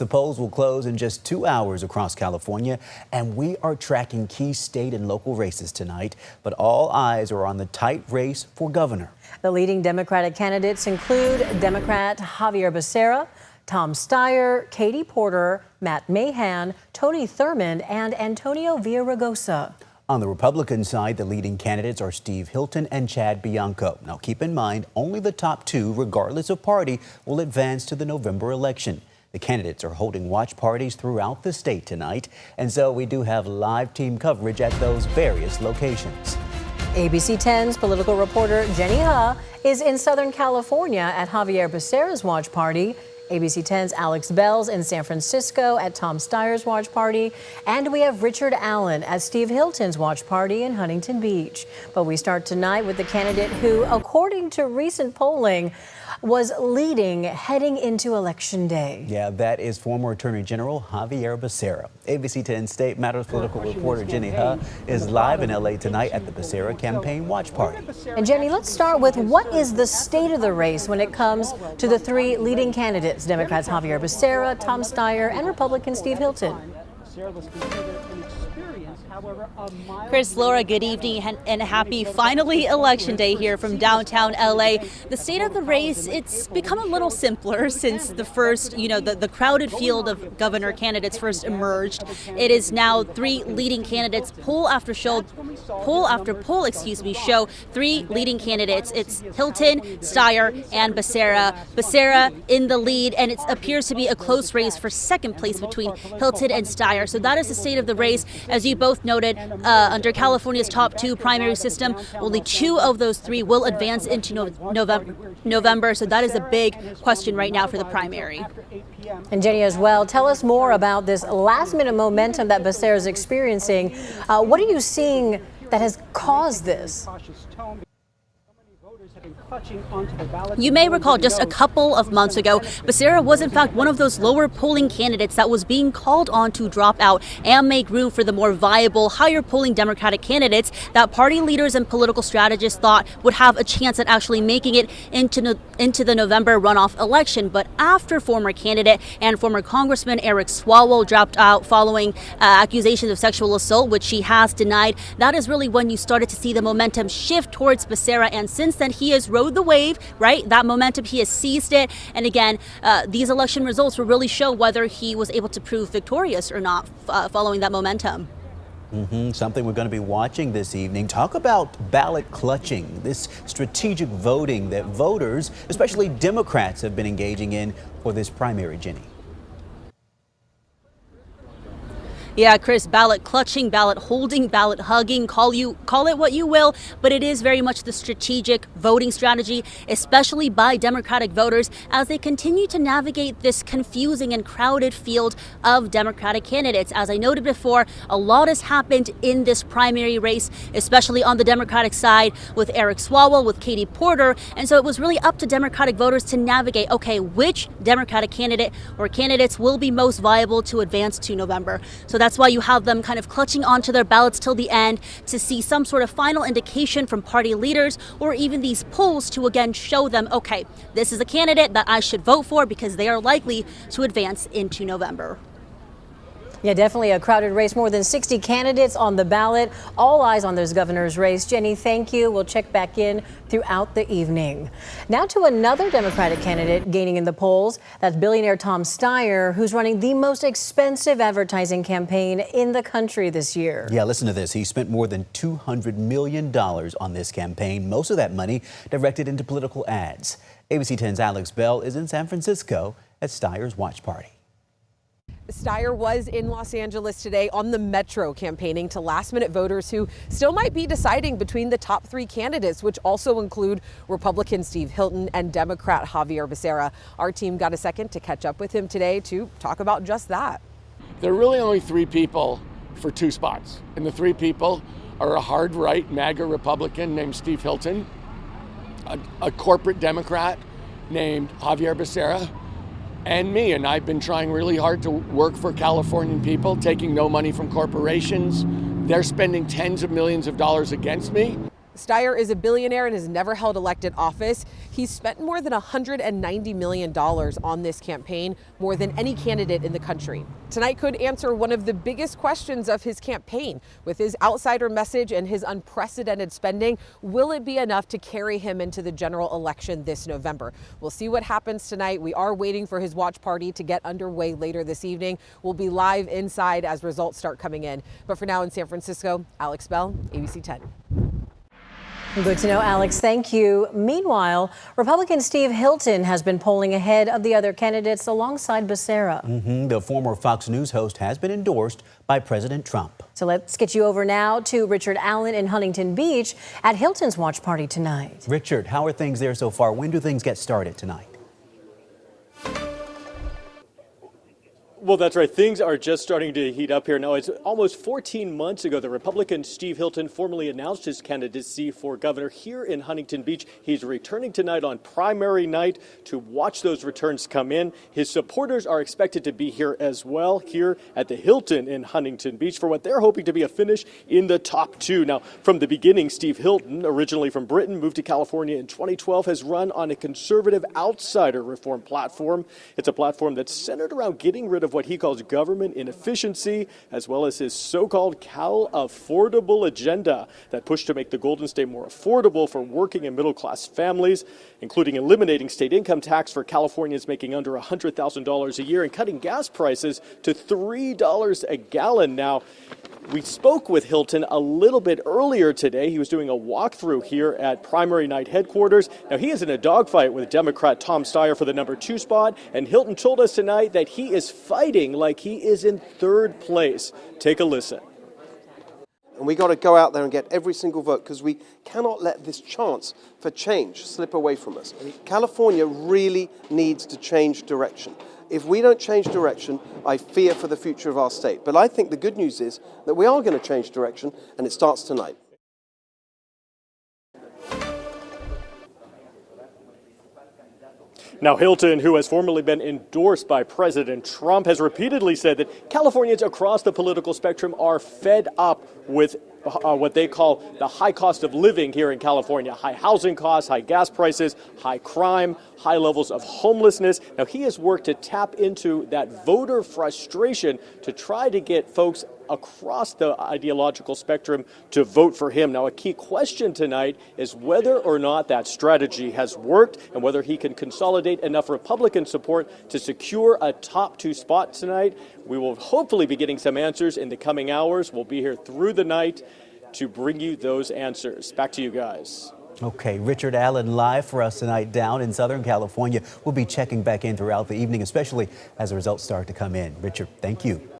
The polls will close in just 2 hours across California, and we are tracking key state and local races tonight. But all eyes are on the tight race for governor. The leading Democratic candidates include Democrat Xavier Becerra, Tom Steyer, Katie Porter, Matt Mahan, Tony Thurmond, and Antonio Villaraigosa. On the Republican side, the leading candidates are Steve Hilton and Chad Bianco. Now, keep in mind, only the top two, regardless of party, will advance to the November election. The candidates are holding watch parties throughout the state tonight, and so we do have live team coverage at those various locations. ABC 10's political reporter Jenny Ha is in Southern California at Xavier Becerra's watch party. ABC 10's Alex Bell's in San Francisco at Tom Steyer's watch party. And we have Richard Allen at Steve Hilton's watch party in Huntington Beach. But we start tonight with the candidate who, according to recent polling, was leading heading into Election Day. Yeah, that is former Attorney General Xavier Becerra. ABC 10 State Matters political reporter Jenny Ha is live in LA tonight at the Becerra campaign watch party. And Jenny, let's start with what is the state of the race when it comes to the three leading candidates, Democrats Xavier Becerra, Tom Steyer, and Republican Steve Hilton. Chris, Laura, good evening and happy finally Election Day here from downtown LA. The state of the race, it's become a little simpler since the first, the crowded field of governor candidates first emerged. It is now three leading candidates, poll after poll, show three leading candidates. It's Hilton, Steyer, and Becerra. Becerra in the lead, and it appears to be a close race for second place between Hilton and Steyer. So that is the state of the race. As you both noted, under California's top two primary system, only two of those three will advance into November. So that is a big question right now for the primary. And Jenny, as well, tell us more about this last-minute momentum that Becerra is experiencing. What are you seeing that has caused this? You may recall just a couple of months ago, Becerra was in fact one of those lower polling candidates that was being called on to drop out and make room for the more viable, higher polling Democratic candidates that party leaders and political strategists thought would have a chance at actually making it into the November runoff election. But after former candidate and former Congressman Eric Swalwell dropped out following accusations of sexual assault, which he has denied, that is really when you started to see the momentum shift towards Becerra. And since then, he has rode the wave, right? That momentum, he has seized it. And again, these election results will really show whether he was able to prove victorious or not following that momentum. Something we're going to be watching this evening. Talk about ballot clutching, this strategic voting that voters, especially Democrats, have been engaging in for this primary, Jenny. Yeah, Chris, ballot clutching, ballot holding, ballot hugging, call it what you will, but it is very much the strategic voting strategy, especially by Democratic voters as they continue to navigate this confusing and crowded field of Democratic candidates. As I noted before, a lot has happened in this primary race, especially on the Democratic side with Eric Swalwell, with Katie Porter, and so it was really up to Democratic voters to navigate, okay, which Democratic candidate or candidates will be most viable to advance to November. So that's why you have them kind of clutching onto their ballots till the end to see some sort of final indication from party leaders or even these polls to again show them, okay, this is a candidate that I should vote for because they are likely to advance into November. Yeah, definitely a crowded race. More than 60 candidates on the ballot. All eyes on this governor's race. Jenny, thank you. We'll check back in throughout the evening. Now to another Democratic candidate gaining in the polls. That's billionaire Tom Steyer, who's running the most expensive advertising campaign in the country this year. Yeah, listen to this. He spent more than $200 million on this campaign. Most of that money directed into political ads. ABC 10's Alex Bell is in San Francisco at Steyer's watch party. Steyer was in Los Angeles today on the Metro campaigning to last-minute voters who still might be deciding between the top three candidates, which also include Republican Steve Hilton and Democrat Xavier Becerra. Our team got a second to catch up with him today to talk about just that. There are really only three people for two spots, and the three people are a hard-right MAGA Republican named Steve Hilton, a corporate Democrat named Xavier Becerra, and me. And I've been trying really hard to work for Californian people, taking no money from corporations. They're spending tens of millions of dollars against me. Steyer is a billionaire and has never held elected office. He's spent more than $190 million on this campaign, more than any candidate in the country. Tonight could answer one of the biggest questions of his campaign. With his outsider message and his unprecedented spending, will it be enough to carry him into the general election this November? We'll see what happens tonight. We are waiting for his watch party to get underway later this evening. We'll be live inside as results start coming in. But for now in San Francisco, Alex Bell, ABC 10. Good to know, Alex. Thank you. Meanwhile, Republican Steve Hilton has been polling ahead of the other candidates alongside Becerra. The former Fox News host has been endorsed by President Trump. So let's get you over now to Richard Allen in Huntington Beach at Hilton's watch party tonight. Richard, how are things there so far? When do things get started tonight? Well, that's right. Things are just starting to heat up here. Now, it's almost 14 months ago that Republican Steve Hilton formally announced his candidacy for governor here in Huntington Beach. He's returning tonight on primary night to watch those returns come in. His supporters are expected to be here as well, here at the Hilton in Huntington Beach, for what they're hoping to be a finish in the top two. Now, from the beginning, Steve Hilton, originally from Britain, moved to California in 2012, has run on a conservative outsider reform platform. It's a platform that's centered around getting rid of what he calls government inefficiency, as well as his so-called Cal Affordable agenda that pushed to make the Golden State more affordable for working and middle-class families, including eliminating state income tax for Californians making under $100,000 a year and cutting gas prices to $3 a gallon. Now, we spoke with Hilton a little bit earlier today. He was doing a walkthrough here at primary night headquarters. Now, he is in a dogfight with Democrat Tom Steyer for the number 2 spot, and Hilton told us tonight that he is fighting like he is in 3rd place. Take a listen. And we got to go out there and get every single vote, because we cannot let this chance for change slip away from us. California really needs to change direction. If we don't change direction, I fear for the future of our state. But I think the good news is that we are going to change direction, and it starts tonight. Now, Hilton, who has formerly been endorsed by President Trump, has repeatedly said that Californians across the political spectrum are fed up with what they call the high cost of living here in California. High housing costs, high gas prices, high crime, high levels of homelessness. Now, he has worked to tap into that voter frustration to try to get folks across the ideological spectrum to vote for him. Now, a key question tonight is whether or not that strategy has worked and whether he can consolidate enough Republican support to secure a top 2 spot tonight. We will hopefully be getting some answers in the coming hours. We'll be here through the night to bring you those answers. Back to you guys. Okay, Richard Allen live for us tonight down in Southern California. We'll be checking back in throughout the evening, especially as the results start to come in. Richard, thank you.